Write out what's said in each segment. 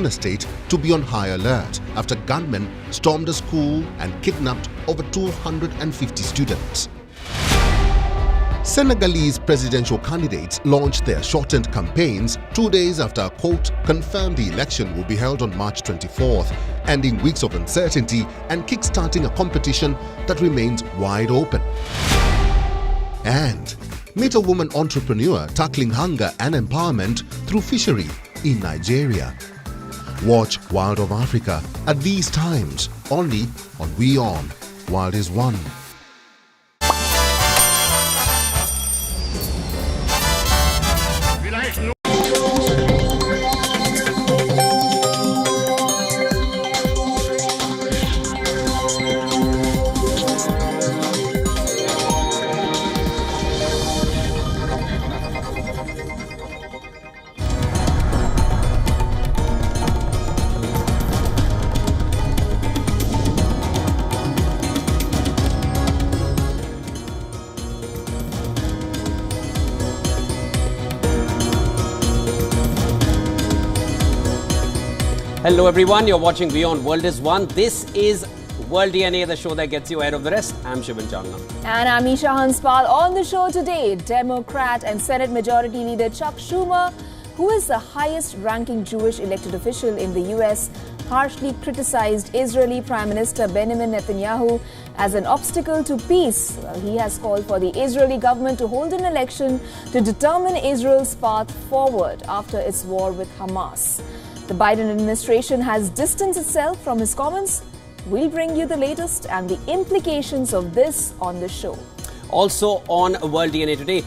state to be on high alert after gunmen stormed a school and kidnapped over 250 students. Senegalese presidential candidates launched their shortened campaigns 2 days after a court confirmed the election will be held on March 24th, ending weeks of uncertainty and kickstarting a competition that remains wide open. And meet a woman entrepreneur tackling hunger and empowerment through fishery in Nigeria. Watch Wild of Africa at these times, only on WION World is One. Hello everyone, you're watching WION World is One. This is World DNA, the show that gets you ahead of the rest. I'm Shivan Chalna. And I'm Isha Hanspal. On the show today, Democrat and Senate Majority Leader Chuck Schumer, who is the highest-ranking Jewish elected official in the US, harshly criticized Israeli Prime Minister Benjamin Netanyahu as an obstacle to peace. Well, he has called for the Israeli government to hold an election to determine Israel's path forward after its war with Hamas. The Biden administration has distanced itself from his comments. We'll bring you the latest and the implications of this on the show. Also on World DNA today,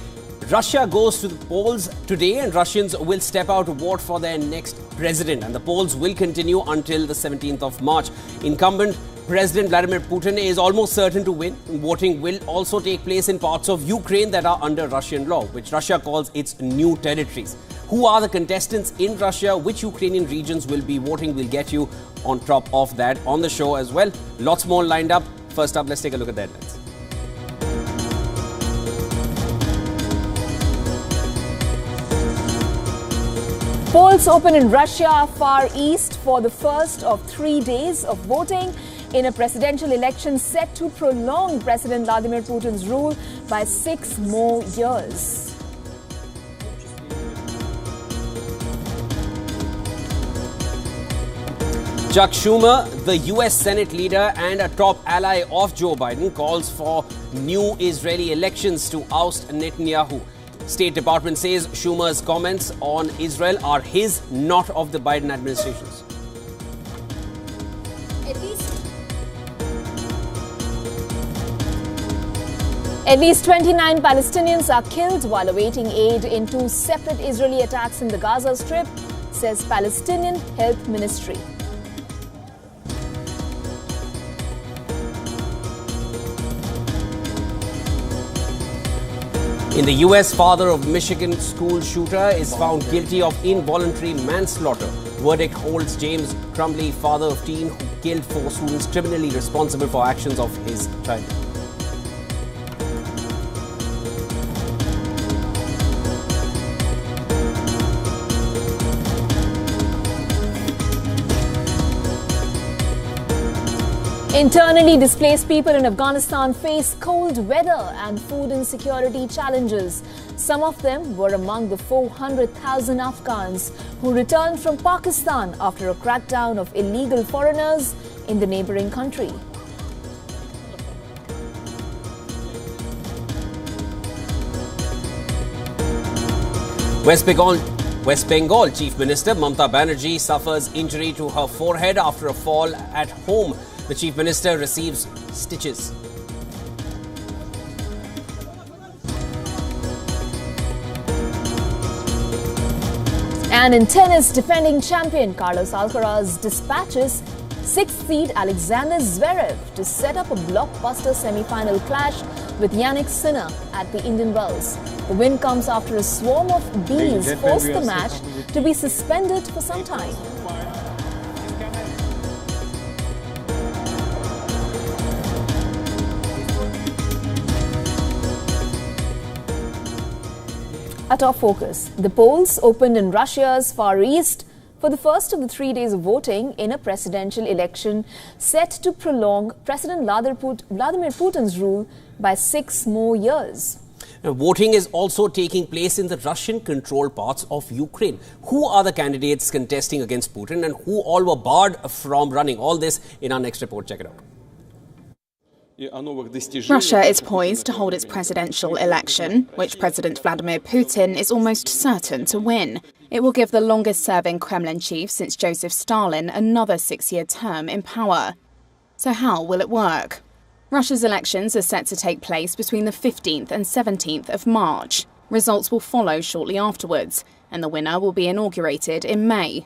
Russia goes to the polls today and Russians will step out to vote for their next president. And the polls will continue until the 17th of March. Incumbent President Vladimir Putin is almost certain to win. Voting will also take place in parts of Ukraine that are under Russian law, which Russia calls its new territories. Who are the contestants in Russia? Which Ukrainian regions will be voting? We'll get you on top of that on the show as well. Lots more lined up. First up, let's take a look at the headlines. Polls open in Russia, Far East, for the first of 3 days of voting in a presidential election set to prolong President Vladimir Putin's rule by 6 more years. Chuck Schumer, the US Senate leader and a top ally of Joe Biden, calls for new Israeli elections to oust Netanyahu. State Department says Schumer's comments on Israel are his, not of the Biden administration's. At least 29 Palestinians are killed while awaiting aid in 2 separate Israeli attacks in the Gaza Strip, says Palestinian Health Ministry. In the US, father of Michigan school shooter is found guilty of involuntary manslaughter. Verdict holds James Crumbley, father of teen who killed 4 students, criminally responsible for actions of his child. Internally displaced people in Afghanistan face cold weather and food insecurity challenges. Some of them were among the 400,000 Afghans who returned from Pakistan after a crackdown of illegal foreigners in the neighboring country. West Bengal Chief Minister Mamata Banerjee suffers injury to her forehead after a fall at home. The Chief Minister receives stitches. And in tennis, defending champion Carlos Alcaraz dispatches 6th seed Alexander Zverev to set up a blockbuster semi-final clash with Yannick Sinner at the Indian Wells. The win comes after a swarm of bees forced the match to be suspended for some time. At our focus, the polls opened in Russia's Far East for the first of the 3 days of voting in a presidential election set to prolong President Vladimir Putin's rule by 6 more years. Now, voting is also taking place in the Russian-controlled parts of Ukraine. Who are the candidates contesting against Putin and who all were barred from running? All this in our next report. Check it out. Russia is poised to hold its presidential election, which President Vladimir Putin is almost certain to win. It will give the longest-serving Kremlin chief since Joseph Stalin another 6-year term in power. So how will it work? Russia's elections are set to take place between the 15th and 17th of March. Results will follow shortly afterwards, and the winner will be inaugurated in May.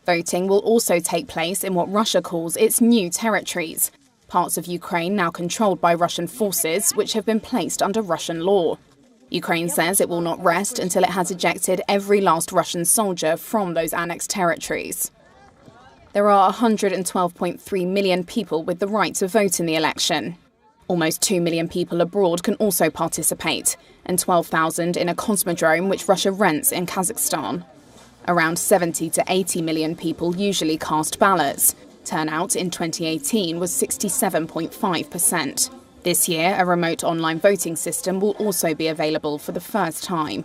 Voting will also take place in what Russia calls its new territories, parts of Ukraine now controlled by Russian forces, which have been placed under Russian law. Ukraine says it will not rest until it has ejected every last Russian soldier from those annexed territories. There are 112.3 million people with the right to vote in the election. Almost 2 million people abroad can also participate, and 12,000 in a cosmodrome which Russia rents in Kazakhstan. Around 70 to 80 million people usually cast ballots. Turnout in 2018 was 67.5%. This year, a remote online voting system will also be available for the first time.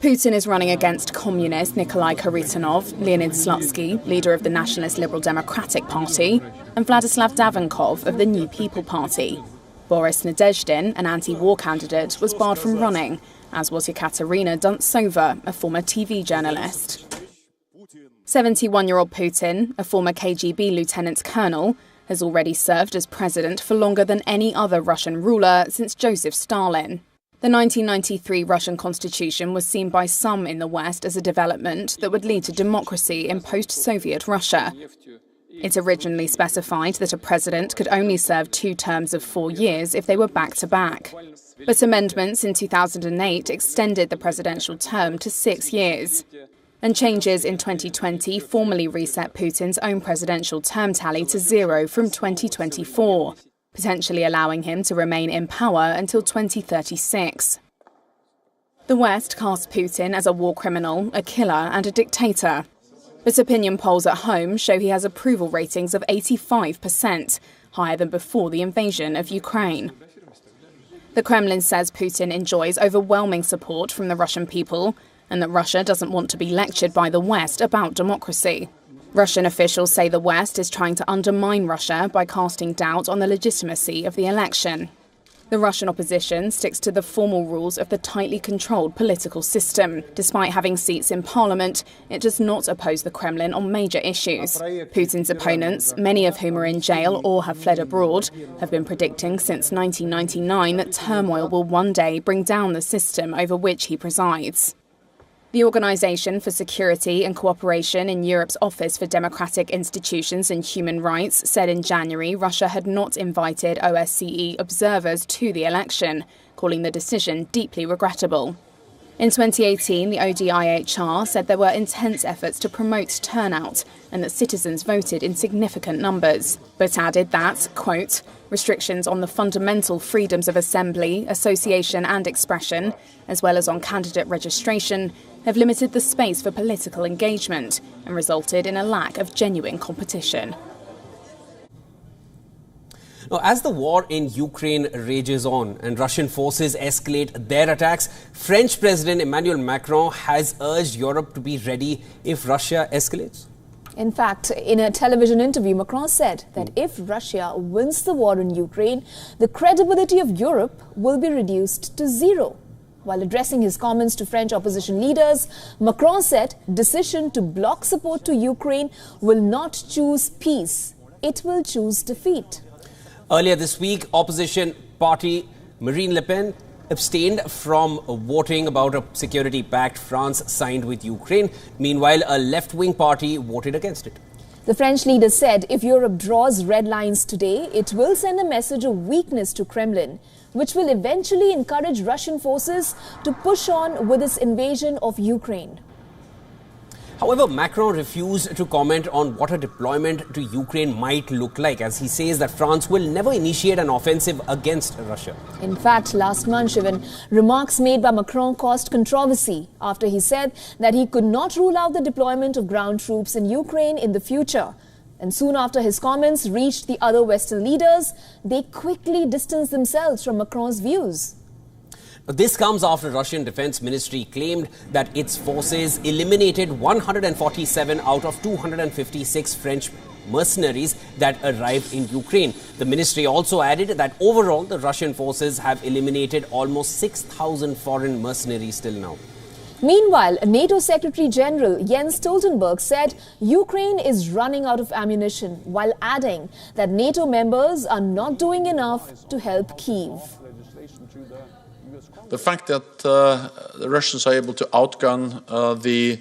Putin is running against communist Nikolai Kharitonov, Leonid Slutsky, leader of the Nationalist Liberal Democratic Party, and Vladislav Davankov of the New People Party. Boris Nadezhdin, an anti-war candidate, was barred from running, as was Ekaterina Duntsova, a former TV journalist. 71-year-old Putin, a former KGB lieutenant colonel, has already served as president for longer than any other Russian ruler since Joseph Stalin. The 1993 Russian constitution was seen by some in the West as a development that would lead to democracy in post-Soviet Russia. It originally specified that a president could only serve 2 terms of 4 years if they were back-to-back. But amendments in 2008 extended the presidential term to 6 years. And changes in 2020 formally reset Putin's own presidential term tally to 0 from 2024. Potentially allowing him to remain in power until 2036. The West casts Putin as a war criminal, a killer and a dictator. But opinion polls at home show he has approval ratings of 85%, higher than before the invasion of Ukraine. The Kremlin says Putin enjoys overwhelming support from the Russian people and that Russia doesn't want to be lectured by the West about democracy. Russian officials say the West is trying to undermine Russia by casting doubt on the legitimacy of the election. The Russian opposition sticks to the formal rules of the tightly controlled political system. Despite having seats in parliament, it does not oppose the Kremlin on major issues. Putin's opponents, many of whom are in jail or have fled abroad, have been predicting since 1999 that turmoil will one day bring down the system over which he presides. The Organisation for Security and Cooperation in Europe's Office for Democratic Institutions and Human Rights said in January Russia had not invited OSCE observers to the election, calling the decision deeply regrettable. In 2018, the ODIHR said there were intense efforts to promote turnout and that citizens voted in significant numbers, but added that, quote, restrictions on the fundamental freedoms of assembly, association and expression, as well as on candidate registration, have limited the space for political engagement and resulted in a lack of genuine competition. Now, as the war in Ukraine rages on and Russian forces escalate their attacks, French President Emmanuel Macron has urged Europe to be ready if Russia escalates. In fact, in a television interview, Macron said that if Russia wins the war in Ukraine, the credibility of Europe will be reduced to 0. While addressing his comments to French opposition leaders, Macron said decision to block support to Ukraine will not choose peace, it will choose defeat. Earlier this week, opposition party Marine Le Pen abstained from voting about a security pact France signed with Ukraine. Meanwhile, a left-wing party voted against it. The French leader said if Europe draws red lines today, it will send a message of weakness to Kremlin, which will eventually encourage Russian forces to push on with its invasion of Ukraine. However, Macron refused to comment on what a deployment to Ukraine might look like, as he says that France will never initiate an offensive against Russia. In fact, last month, Shivan, remarks made by Macron caused controversy after he said that he could not rule out the deployment of ground troops in Ukraine in the future. And soon after his comments reached the other Western leaders, they quickly distanced themselves from Macron's views. This comes after Russian Defense Ministry claimed that its forces eliminated 147 out of 256 French mercenaries that arrived in Ukraine. The ministry also added that overall the Russian forces have eliminated almost 6,000 foreign mercenaries till now. Meanwhile, NATO Secretary General Jens Stoltenberg said Ukraine is running out of ammunition, while adding that NATO members are not doing enough to help Kyiv. The fact that the Russians are able to outgun the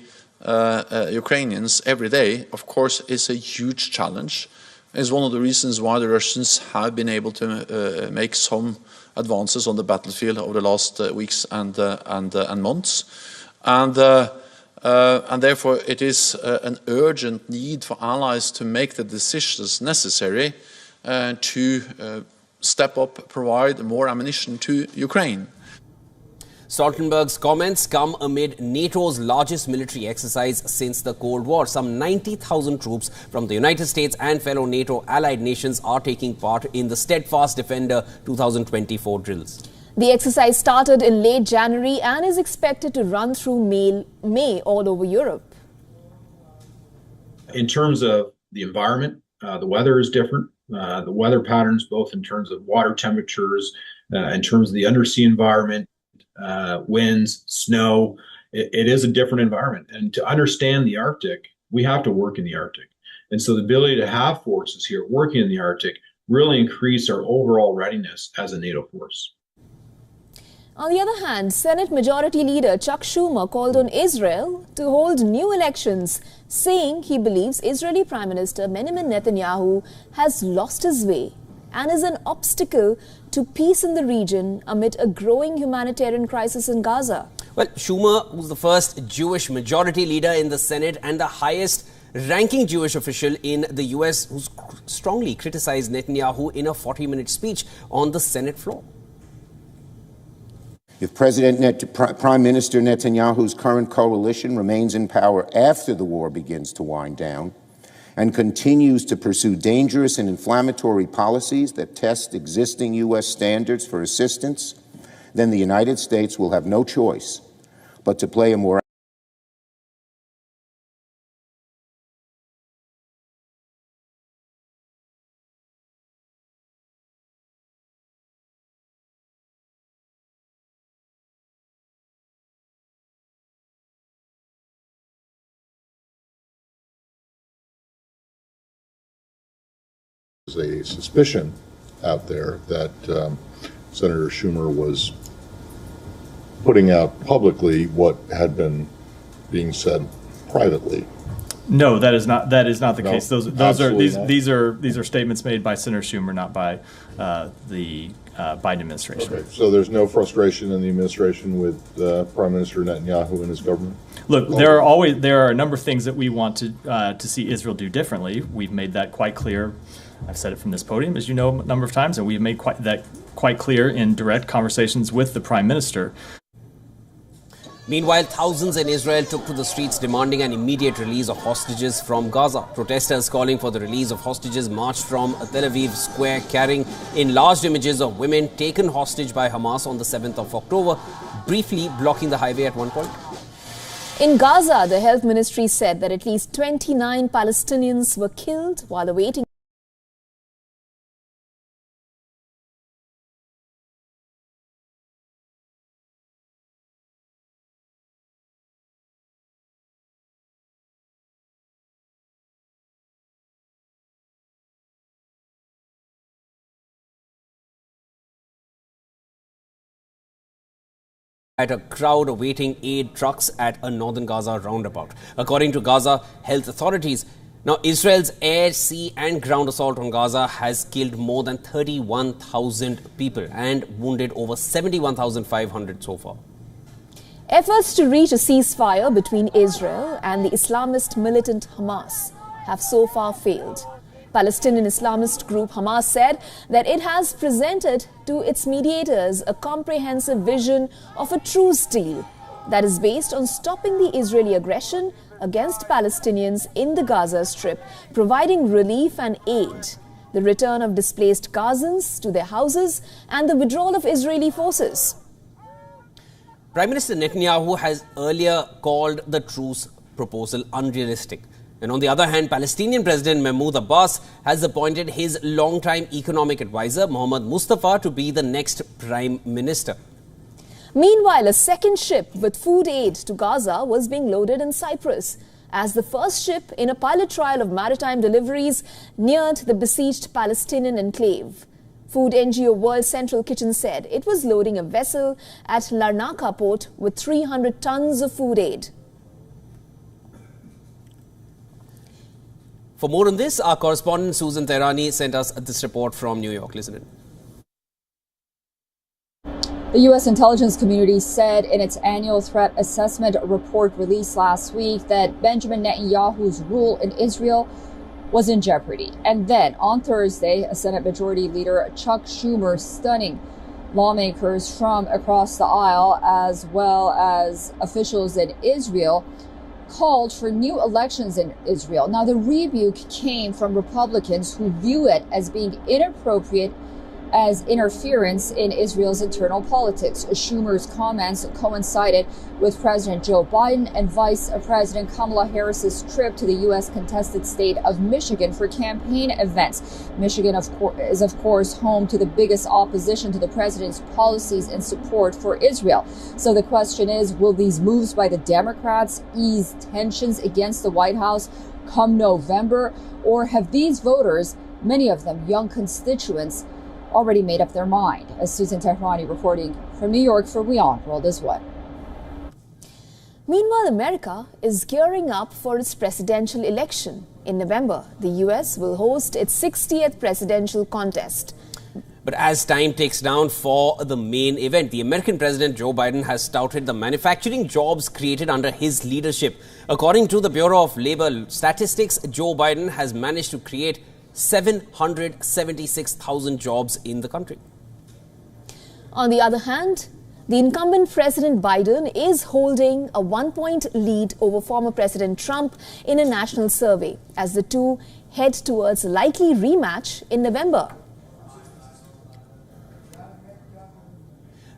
Ukrainians every day, of course, is a huge challenge. It's one of the reasons why the Russians have been able to make some advances on the battlefield over the last weeks and months. And therefore, it is an urgent need for allies to make the decisions necessary to step up, provide more ammunition to Ukraine. Stoltenberg's comments come amid NATO's largest military exercise since the Cold War. Some 90,000 troops from the United States and fellow NATO allied nations are taking part in the Steadfast Defender 2024 drills. The exercise started in late January and is expected to run through May all over Europe. In terms of the environment, the weather is different. The weather patterns, both in terms of water temperatures, in terms of the undersea environment, winds, snow, it is a different environment. And to understand the Arctic, we have to work in the Arctic. And so the ability to have forces here working in the Arctic really increase our overall readiness as a NATO force. On the other hand, Senate Majority Leader Chuck Schumer called on Israel to hold new elections, saying he believes Israeli Prime Minister Benjamin Netanyahu has lost his way and is an obstacle to peace in the region amid a growing humanitarian crisis in Gaza. Well, Schumer was the first Jewish majority leader in the Senate and the highest ranking Jewish official in the US who strongly criticized Netanyahu in a 40-minute speech on the Senate floor. If Prime Minister Netanyahu's current coalition remains in power after the war begins to wind down and continues to pursue dangerous and inflammatory policies that test existing U.S. standards for assistance, then the United States will have no choice but to play a more There's a suspicion out there that Senator Schumer was putting out publicly what had been being said privately. No, that is not the case. These are statements made by Senator Schumer, not by the Biden administration. Okay, so there's no frustration in the administration with Prime Minister Netanyahu and his government? Look, there are a number of things that we want to see Israel do differently. We've made that quite clear. I've said it from this podium, as you know, a number of times, and we've made that quite clear in direct conversations with the Prime Minister. Meanwhile, thousands in Israel took to the streets demanding an immediate release of hostages from Gaza. Protesters calling for the release of hostages marched from Tel Aviv Square carrying enlarged images of women taken hostage by Hamas on the 7th of October, briefly blocking the highway at one point. In Gaza, the health ministry said that at least 29 Palestinians were killed while awaiting at a crowd awaiting aid trucks at a northern Gaza roundabout. According to Gaza health authorities, now Israel's air, sea and ground assault on Gaza has killed more than 31,000 people and wounded over 71,500 so far. Efforts to reach a ceasefire between Israel and the Islamist militant Hamas have so far failed. Palestinian Islamist group Hamas said that it has presented to its mediators a comprehensive vision of a truce deal that is based on stopping the Israeli aggression against Palestinians in the Gaza Strip, providing relief and aid, the return of displaced Gazans to their houses, and the withdrawal of Israeli forces. Prime Minister Netanyahu has earlier called the truce proposal unrealistic. And on the other hand, Palestinian President Mahmoud Abbas has appointed his longtime economic advisor, Mohammad Mustafa, to be the next Prime Minister. Meanwhile, a second ship with food aid to Gaza was being loaded in Cyprus as the first ship in a pilot trial of maritime deliveries neared the besieged Palestinian enclave. Food NGO World Central Kitchen said it was loading a vessel at Larnaca port with 300 tons of food aid. For more on this, our correspondent Susan Tehrani sent us this report from New York. Listen in. The U.S. intelligence community said in its annual threat assessment report released last week that Benjamin Netanyahu's rule in Israel was in jeopardy. And then on Thursday, Senate Majority Leader Chuck Schumer stunning lawmakers from across the aisle as well as officials in Israel called for new elections in Israel. Now, the rebuke came from Republicans who view it as being inappropriate as interference in Israel's internal politics. Schumer's comments coincided with President Joe Biden and Vice President Kamala Harris's trip to the U.S. contested state of Michigan for campaign events. Michigan, is of course home to the biggest opposition to the president's policies and support for Israel. So the question is, will these moves by the Democrats ease tensions against the White House come November? Or have these voters, many of them young constituents, already made up their mind? As Susan Tehrani reporting from New York for WION World is What. Meanwhile, America is gearing up for its presidential election. In November, the U.S. will host its 60th presidential contest. But as time ticks down for the main event, the American President Joe Biden has touted the manufacturing jobs created under his leadership. According to the Bureau of Labor Statistics, Joe Biden has managed to create 776,000 jobs in the country. On the other hand, the incumbent President Biden is holding a 1-point lead over former President Trump in a national survey as the two head towards a likely rematch in November.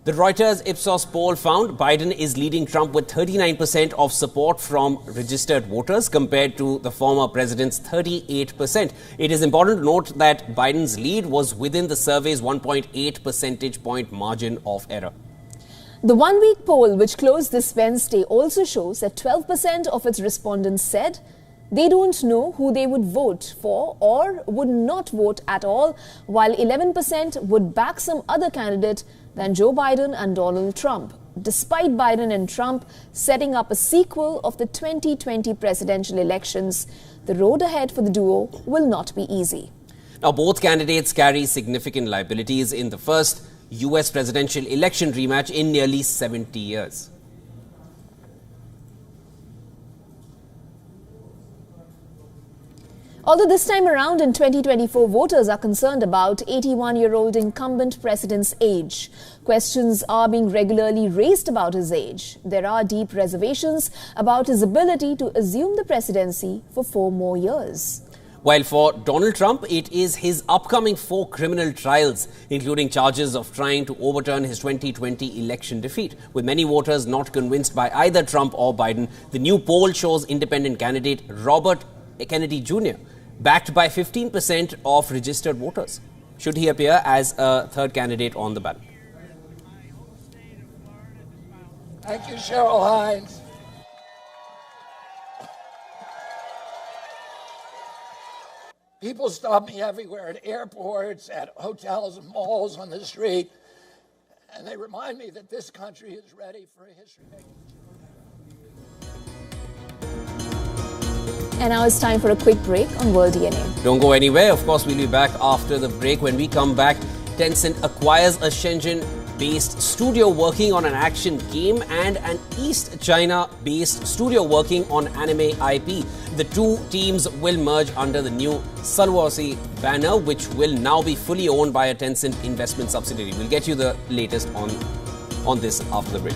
The Reuters Ipsos poll found Biden is leading Trump with 39% of support from registered voters compared to the former president's 38%. It is important to note that Biden's lead was within the survey's 1.8 percentage point margin of error. The one-week poll, which closed this Wednesday, also shows that 12% of its respondents said they don't know who they would vote for or would not vote at all, while 11% would back some other candidate than Joe Biden and Donald Trump. Despite Biden and Trump setting up a sequel of the 2020 presidential elections, the road ahead for the duo will not be easy. Now, both candidates carry significant liabilities in the first U.S. presidential election rematch in nearly 70 years. Although this time around in 2024, voters are concerned about 81-year-old incumbent president's age. Questions are being regularly raised about his age. There are deep reservations about his ability to assume the presidency for 4 more years. While for Donald Trump, it is his upcoming 4 criminal trials, including charges of trying to overturn his 2020 election defeat. With many voters not convinced by either Trump or Biden, the new poll shows independent candidate Robert Kennedy Jr. backed by 15% of registered voters, should he appear as a third candidate on the ballot. Thank you, Cheryl Hines. People stop me everywhere at airports, at hotels and malls, on the street, and they remind me that this country is ready for a history making. And now it's time for a quick break on World DNA. Don't go anywhere. Of course, we'll be back after the break. When we come back, Tencent acquires a Shenzhen China-based studio working on an action game and an East China-based studio working on anime IP. The two teams will merge under the new Sulwasi banner, which will now be fully owned by a Tencent investment subsidiary. We'll get you the latest on this after the break.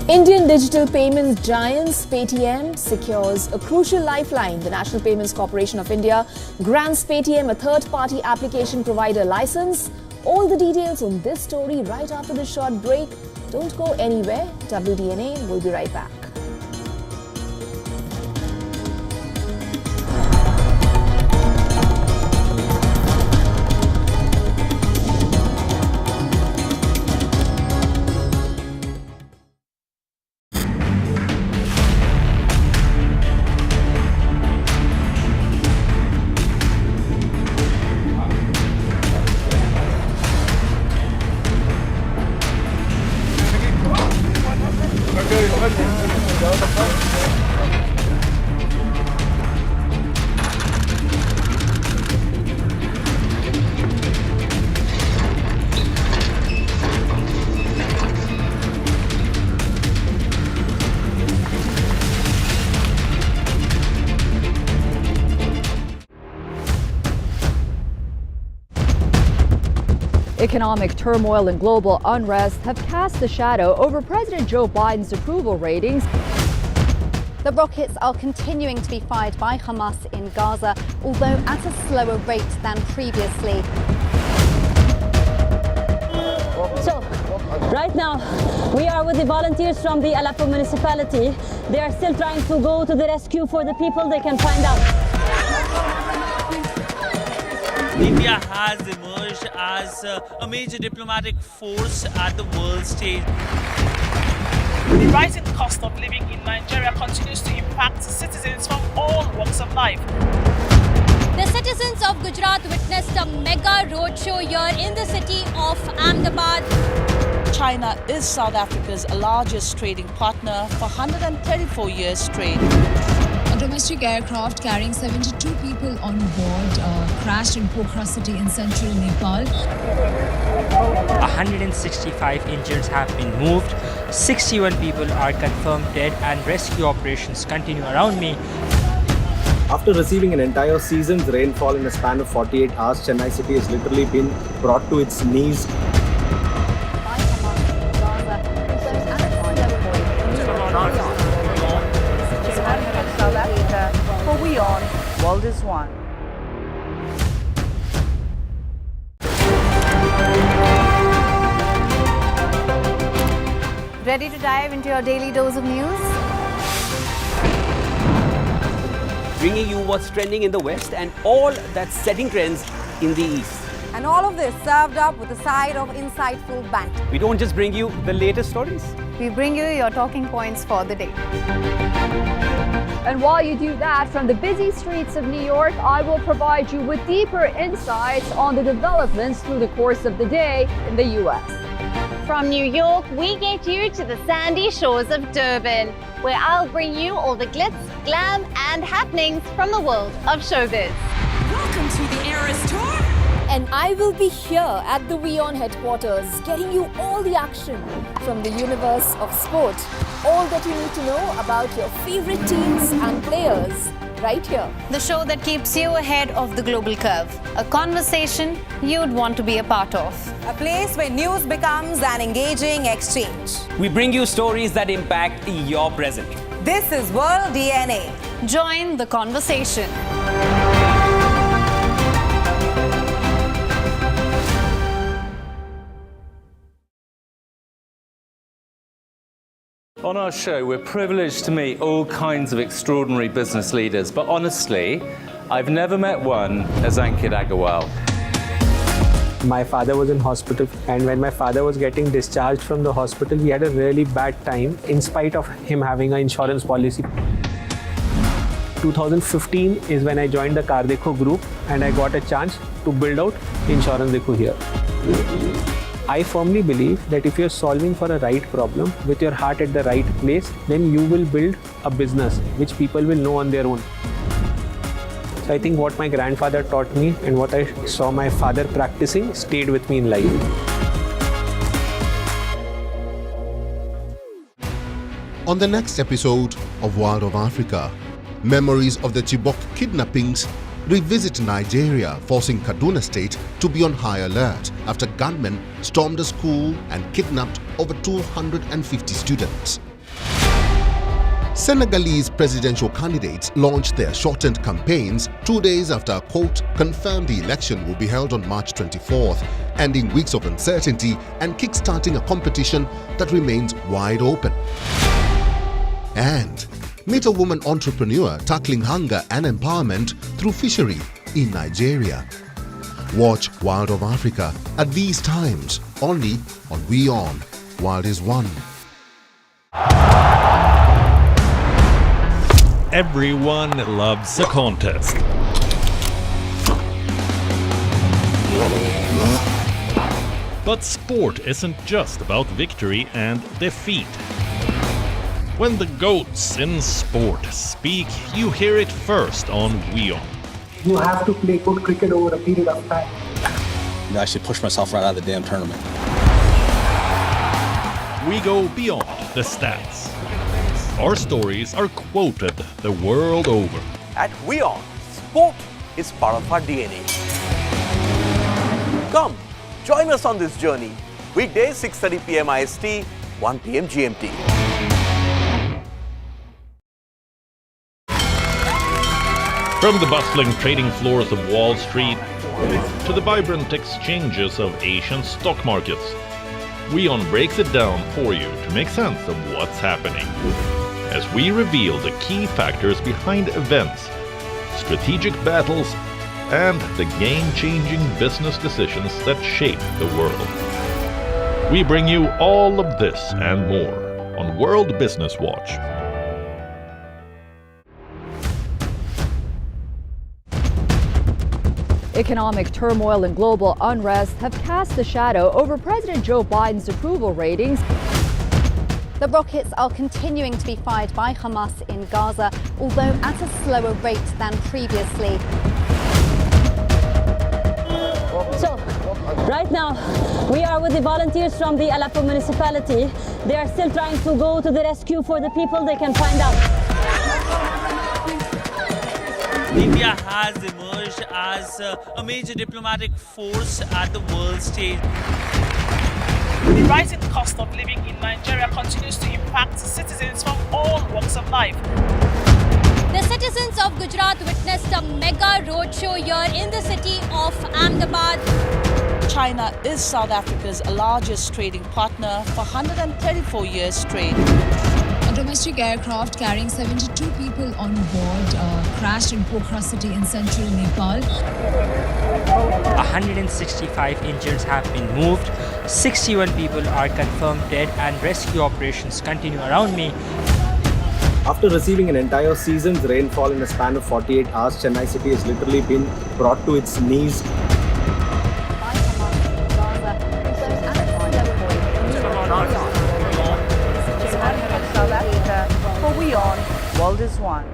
Indian digital payments giants Paytm secures a crucial lifeline. The National Payments Corporation of India grants Paytm a third-party application provider license. All the details on this story right after this short break. Don't go anywhere. WDNA will be right back. Economic turmoil and global unrest have cast a shadow over President Joe Biden's approval ratings. The rockets are continuing to be fired by Hamas in Gaza, although at a slower rate than previously. So, right now, we are with the volunteers from the Aleppo municipality. They are still trying to go to the rescue for the people they can find out. India has emerged as a major diplomatic force at the world stage. The rising cost of living in Nigeria continues to impact citizens from all walks of life. The citizens of Gujarat witnessed a mega roadshow here in the city of Ahmedabad. China is South Africa's largest trading partner for 134 years straight. A domestic aircraft carrying 72 people on board crashed in Pokhara city in central Nepal. 165 injured have been moved, 61 people are confirmed dead, and rescue operations continue around me. After receiving an entire season's rainfall in a span of 48 hours, Chennai city has literally been brought to its knees. For WION, World is One. Ready to dive into your daily dose of news? Bringing you what's trending in the West and all that's setting trends in the East. And all of this served up with a side of insightful banter. We don't just bring you the latest stories. We bring you your talking points for the day. And while you do that, from the busy streets of New York, I will provide you with deeper insights on the developments through the course of the day in the U.S. From New York, we get you to the sandy shores of Durban, where I'll bring you all the glitz, glam, and happenings from the world of showbiz. Welcome to the Eras Tour. And I will be here at the WION headquarters, getting you all the action from the universe of sport. All that you need to know about your favorite teams and players, right here. The show that keeps you ahead of the global curve. A conversation you'd want to be a part of. A place where news becomes an engaging exchange. We bring you stories that impact your present. This is World DNA. Join the conversation. On our show, we're privileged to meet all kinds of extraordinary business leaders, but honestly, I've never met one as Ankit Agarwal. My father was in hospital, and when my father was getting discharged from the hospital, he had a really bad time in spite of him having an insurance policy. 2015 is when I joined the Car Dekho group and I got a chance to build out Insurance Dekho here. I firmly believe that if you're solving for a right problem with your heart at the right place, then you will build a business which people will know on their own. So I think what my grandfather taught me and what I saw my father practicing stayed with me in life. On the next episode of World of Africa, memories of the Chibok kidnappings revisit Nigeria, forcing Kaduna State to be on high alert after gunmen stormed a school and kidnapped over 250 students. Senegalese presidential candidates launched their shortened campaigns 2 days after a court confirmed the election will be held on March 24th, ending weeks of uncertainty and kickstarting a competition that remains wide open. And meet a woman entrepreneur tackling hunger and empowerment through fishery in Nigeria. Watch World of Africa at these times, only on WION World is One. Everyone loves a contest. But sport isn't just about victory and defeat. When the GOATs in sport speak, you hear it first on WION. You have to play good cricket over a period of time. I should push myself right out of the damn tournament. We go beyond the stats. Our stories are quoted the world over. At WION, sport is part of our DNA. Come, join us on this journey. Weekdays 6:30 p.m. IST, 1 p.m. GMT. From the bustling trading floors of Wall Street to the vibrant exchanges of Asian stock markets, WION breaks it down for you to make sense of what's happening. As we reveal the key factors behind events, strategic battles, and the game-changing business decisions that shape the world. We bring you all of this and more on World Business Watch. Economic turmoil and global unrest have cast a shadow over President Joe Biden's approval ratings. The rockets are continuing to be fired by Hamas in Gaza, although at a slower rate than previously. So, right now, we are with the volunteers from the Aleppo municipality. They are still trying to go to the rescue for the people they can find out. India has emerged as a major diplomatic force at the world stage. The rising cost of living in Nigeria continues to impact citizens from all walks of life. The citizens of Gujarat witnessed a mega roadshow here in the city of Ahmedabad. China is South Africa's largest trading partner for 134 years straight. A domestic aircraft carrying 72 people on board crashed in Pokhara city in central Nepal. 165 injuries have been moved. 61 people are confirmed dead and rescue operations continue around me. After receiving an entire season's rainfall in a span of 48 hours, Chennai city has literally been brought to its knees. For WION, World is One.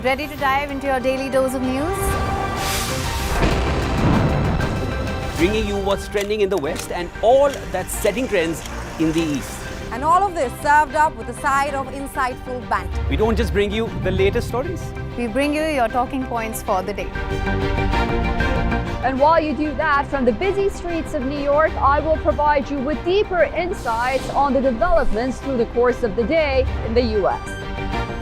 Ready to dive into your daily dose of news? Bringing you what's trending in the West and all that's setting trends in the East. And all of this served up with a side of insightful banter. We don't just bring you the latest stories. We bring you your talking points for the day. And while you do that, from the busy streets of New York, I will provide you with deeper insights on the developments through the course of the day in the U.S.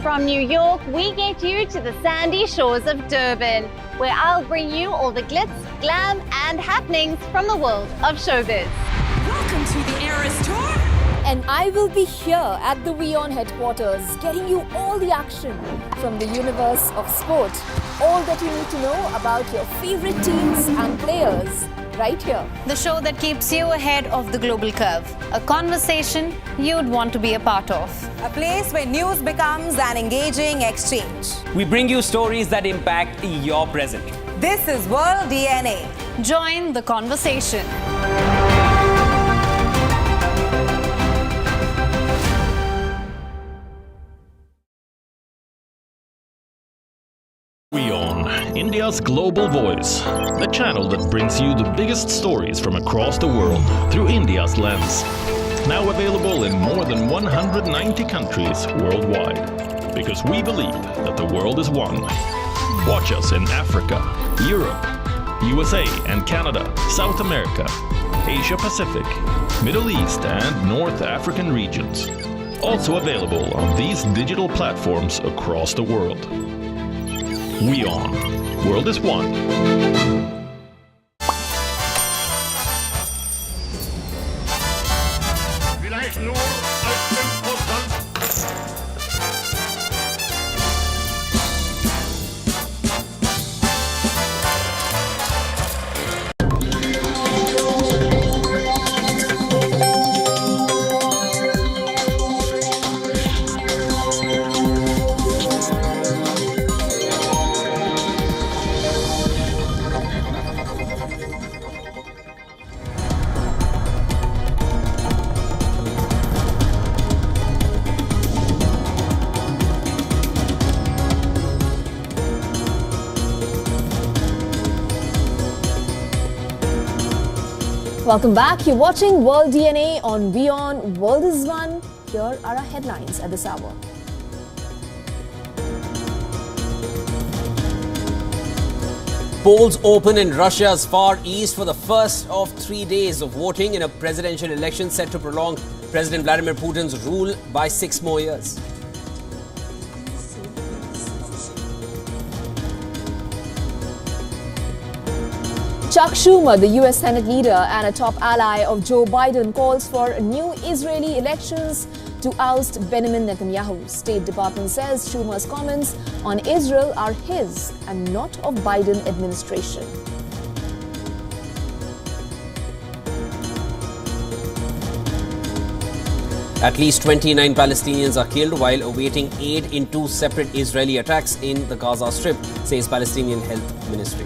From New York, we get you to the sandy shores of Durban, where I'll bring you all the glitz, glam, and happenings from the world of showbiz. Welcome to the Eras Tour. And I will be here at the WION headquarters, getting you all the action from the universe of sport. All that you need to know about your favorite teams and players, right here. The show that keeps you ahead of the global curve. A conversation you'd want to be a part of. A place where news becomes an engaging exchange. We bring you stories that impact your present. This is World DNA. Join the conversation. India's global voice, the channel that brings you the biggest stories from across the world through India's lens. Now available in more than 190 countries worldwide. Because we believe that the world is one. Watch us in Africa, Europe, USA and Canada, South America, Asia Pacific, Middle East and North African regions. Also available on these digital platforms across the world. WION. World is one. Welcome back. You're watching World DNA on WION World is One. Here are our headlines at this hour. Polls open in Russia's far east for the first of 3 days of voting in a presidential election set to prolong President Vladimir Putin's rule by 6 more years. Chuck Schumer, the US Senate leader and a top ally of Joe Biden, calls for new Israeli elections to oust Benjamin Netanyahu. State Department says Schumer's comments on Israel are his and not of Biden administration. At least 29 Palestinians are killed while awaiting aid in 2 separate Israeli attacks in the Gaza Strip, says Palestinian Health Ministry.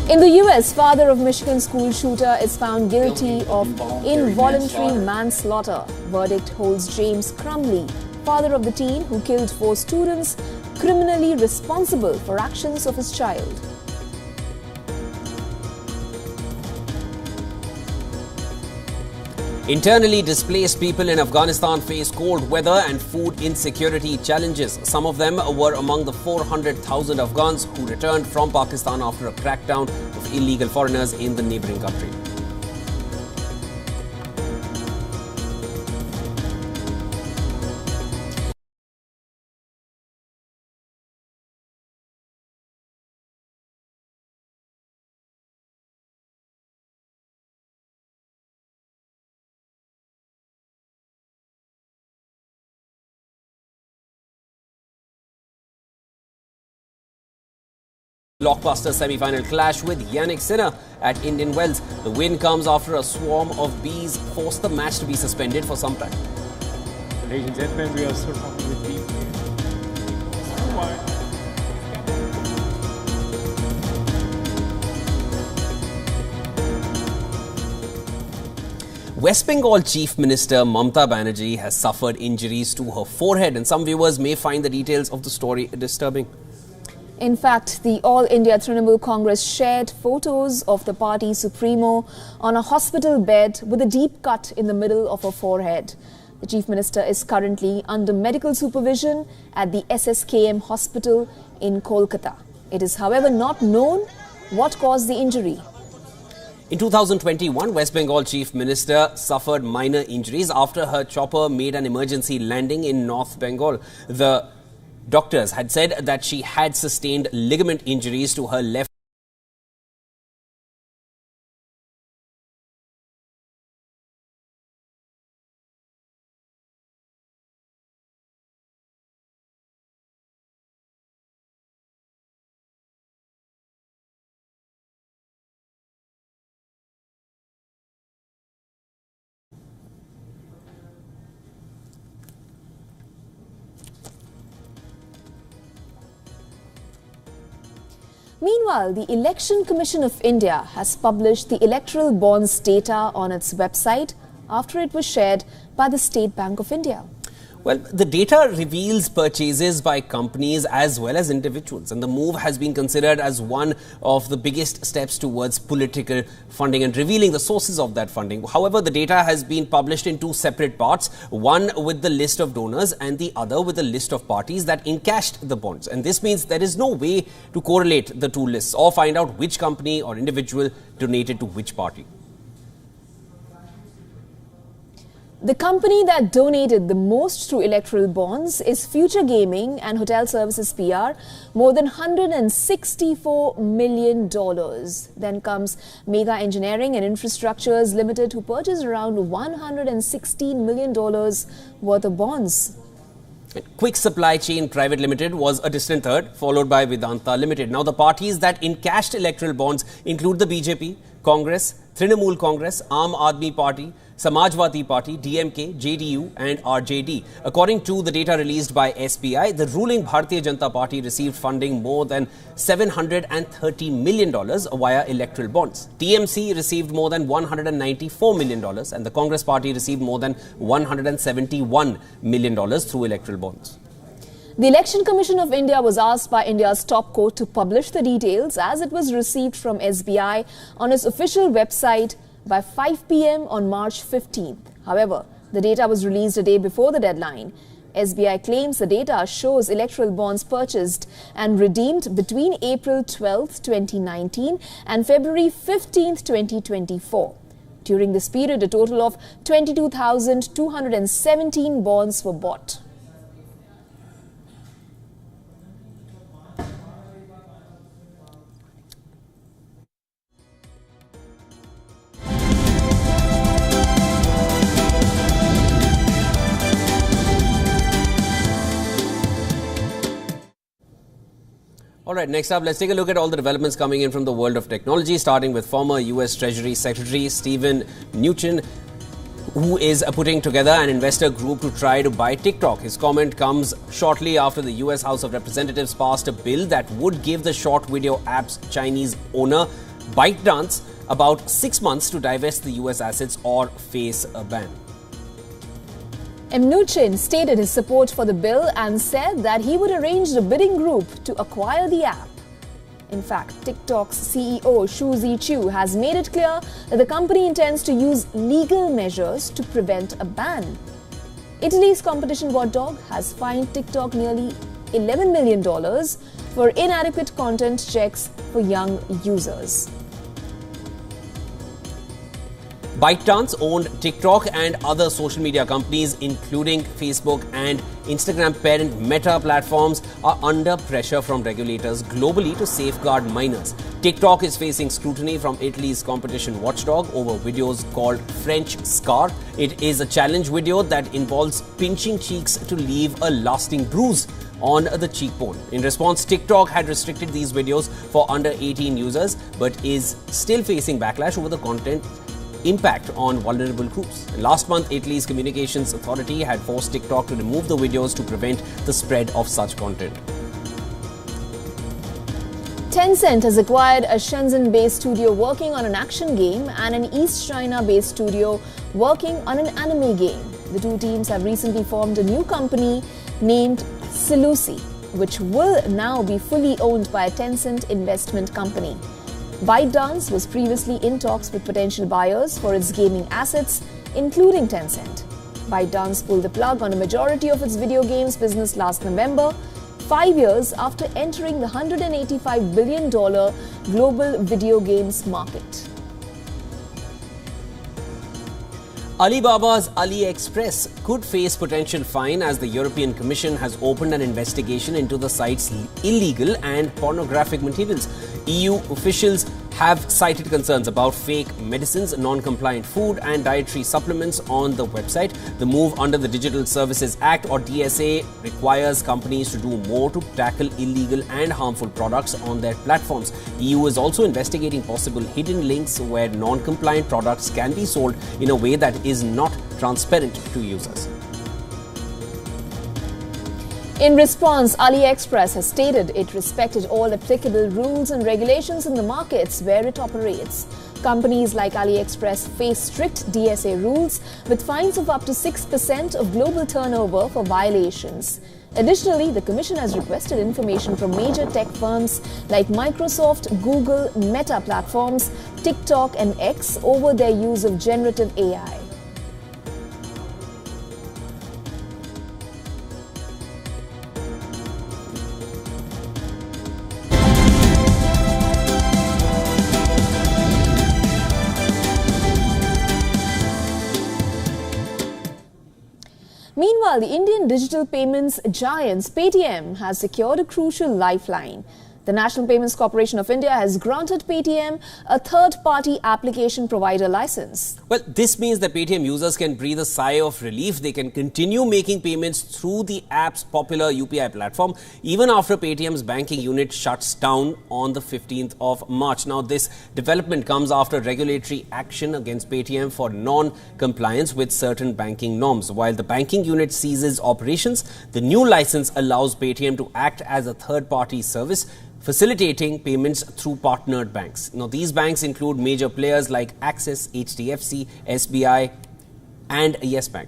In the US, father of Michigan school shooter is found guilty of involuntary manslaughter. Verdict holds James Crumley, father of the teen who killed 4 students, criminally responsible for actions of his child. Internally displaced people in Afghanistan face cold weather and food insecurity challenges. Some of them were among the 400,000 Afghans who returned from Pakistan after a crackdown of illegal foreigners in the neighboring country. Blockbuster semi-final clash with Yannick Sinner at Indian Wells. The win comes after a swarm of bees forced the match to be suspended for some time. Ladies and gentlemen, we are still talking with bees. West Bengal Chief Minister Mamata Banerjee has suffered injuries to her forehead, and some viewers may find the details of the story disturbing. In fact, the All India Trinamool Congress shared photos of the party supremo on a hospital bed with a deep cut in the middle of her forehead. The Chief Minister is currently under medical supervision at the SSKM hospital in Kolkata. It is, however, not known what caused the injury. In 2021, West Bengal Chief Minister suffered minor injuries after her chopper made an emergency landing in North Bengal. The doctors had said that she had sustained ligament injuries to her left. Meanwhile, the Election Commission of India has published the electoral bonds data on its website after it was shared by the State Bank of India. Well, the data reveals purchases by companies as well as individuals, and the move has been considered as one of the biggest steps towards political funding and revealing the sources of that funding. However, the data has been published in two separate parts, one with the list of donors and the other with the list of parties that encashed the bonds. And this means there is no way to correlate the two lists or find out which company or individual donated to which party. The company that donated the most through electoral bonds is Future Gaming and Hotel Services PR, more than $164 million. Then comes Mega Engineering and Infrastructures Limited, who purchased around $116 million worth of bonds. Quick Supply Chain Private Limited was a distant third, followed by Vedanta Limited. Now, the parties that encashed electoral bonds include the BJP, Congress, Trinamool Congress, Aam Aadmi Party, Samajwadi Party, DMK, JDU and RJD. According to the data released by SBI, the ruling Bharatiya Janata Party received funding more than $730 million via electoral bonds. TMC received more than $194 million and the Congress Party received more than $171 million through electoral bonds. The Election Commission of India was asked by India's top court to publish the details as it was received from SBI on its official website by 5 p.m. on March 15th. However, the data was released a day before the deadline. SBI claims the data shows electoral bonds purchased and redeemed between April 12, 2019 and February 15, 2024. During this period, a total of 22,217 bonds were bought. All right, next up, let's take a look at all the developments coming in from the world of technology, starting with former US Treasury Secretary Steven Mnuchin, who is putting together an investor group to try to buy TikTok. His comment comes shortly after the US House of Representatives passed a bill that would give the short video app's Chinese owner, ByteDance, about 6 months to divest the US assets or face a ban. Mnuchin stated his support for the bill and said that he would arrange the bidding group to acquire the app. In fact, TikTok's CEO Shu Zichu has made it clear that the company intends to use legal measures to prevent a ban. Italy's competition watchdog has fined TikTok nearly $11 million for inadequate content checks for young users. ByteDance owned TikTok and other social media companies, including Facebook and Instagram parent Meta platforms, are under pressure from regulators globally to safeguard minors. TikTok is facing scrutiny from Italy's competition watchdog over videos called French Scar. It is a challenge video that involves pinching cheeks to leave a lasting bruise on the cheekbone. In response, TikTok had restricted these videos for under 18 users, but is still facing backlash over the content impact on vulnerable groups. Last month, Italy's communications authority had forced TikTok to remove the videos to prevent the spread of such content. Tencent has acquired a Shenzhen-based studio working on an action game and an East China-based studio working on an anime game. The two teams have recently formed a new company named Silusi, which will now be fully owned by a Tencent investment company. ByteDance was previously in talks with potential buyers for its gaming assets, including Tencent. ByteDance pulled the plug on a majority of its video games business last November, 5 years after entering the $185 billion global video games market. Alibaba's AliExpress could face potential fine as the European Commission has opened an investigation into the site's illegal and pornographic materials. EU officials have cited concerns about fake medicines, non-compliant food and dietary supplements on the website. The move under the Digital Services Act or DSA requires companies to do more to tackle illegal and harmful products on their platforms. EU is also investigating possible hidden links where non-compliant products can be sold in a way that is not transparent to users. In response, AliExpress has stated it respected all applicable rules and regulations in the markets where it operates. Companies like AliExpress face strict DSA rules with fines of up to 6% of global turnover for violations. Additionally, the Commission has requested information from major tech firms like Microsoft, Google, Meta platforms, TikTok and X over their use of generative AI. Meanwhile, the Indian digital payments giant Paytm has secured a crucial lifeline. The National Payments Corporation of India has granted Paytm a third-party application provider license. Well, this means that Paytm users can breathe a sigh of relief. They can continue making payments through the app's popular UPI platform even after Paytm's banking unit shuts down on the 15th of March. Now, this development comes after regulatory action against Paytm for non-compliance with certain banking norms. While the banking unit ceases operations, the new license allows Paytm to act as a third-party service, facilitating payments through partnered banks. Now, these banks include major players like Axis, HDFC, SBI and Yes Bank.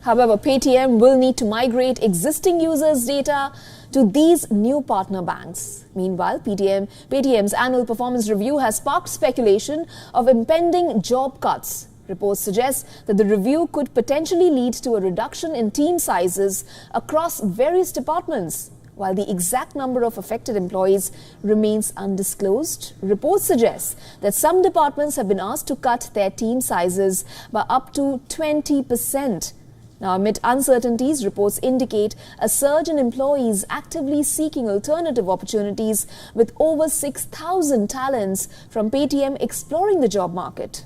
However, Paytm will need to migrate existing users' data to these new partner banks. Meanwhile, Paytm's annual performance review has sparked speculation of impending job cuts. Reports suggest that the review could potentially lead to a reduction in team sizes across various departments. While the exact number of affected employees remains undisclosed, reports suggest that some departments have been asked to cut their team sizes by up to 20%. Now, amid uncertainties, reports indicate a surge in employees actively seeking alternative opportunities, with over 6,000 talents from Paytm exploring the job market.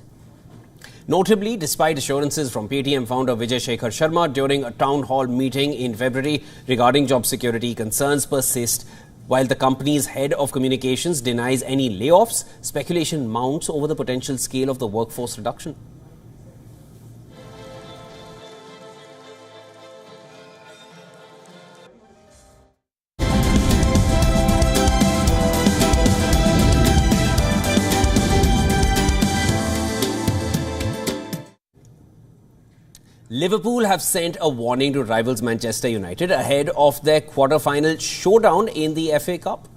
Notably, despite assurances from Paytm founder Vijay Shekhar Sharma during a town hall meeting in February regarding job security, concerns persist. While the company's head of communications denies any layoffs, speculation mounts over the potential scale of the workforce reduction. Liverpool have sent a warning to rivals Manchester United ahead of their quarter-final showdown in the FA Cup.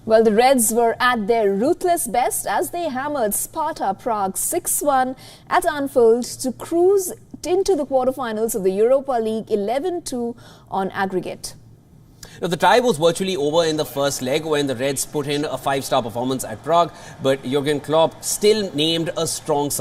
Well, the Reds were at their ruthless best as they hammered Sparta Prague 6-1 at Anfield to cruise into the quarter-finals of the Europa League 11-2 on aggregate. Now, the tie was virtually over in the first leg when the Reds put in a 5-star performance at Prague, but Jurgen Klopp still named a strong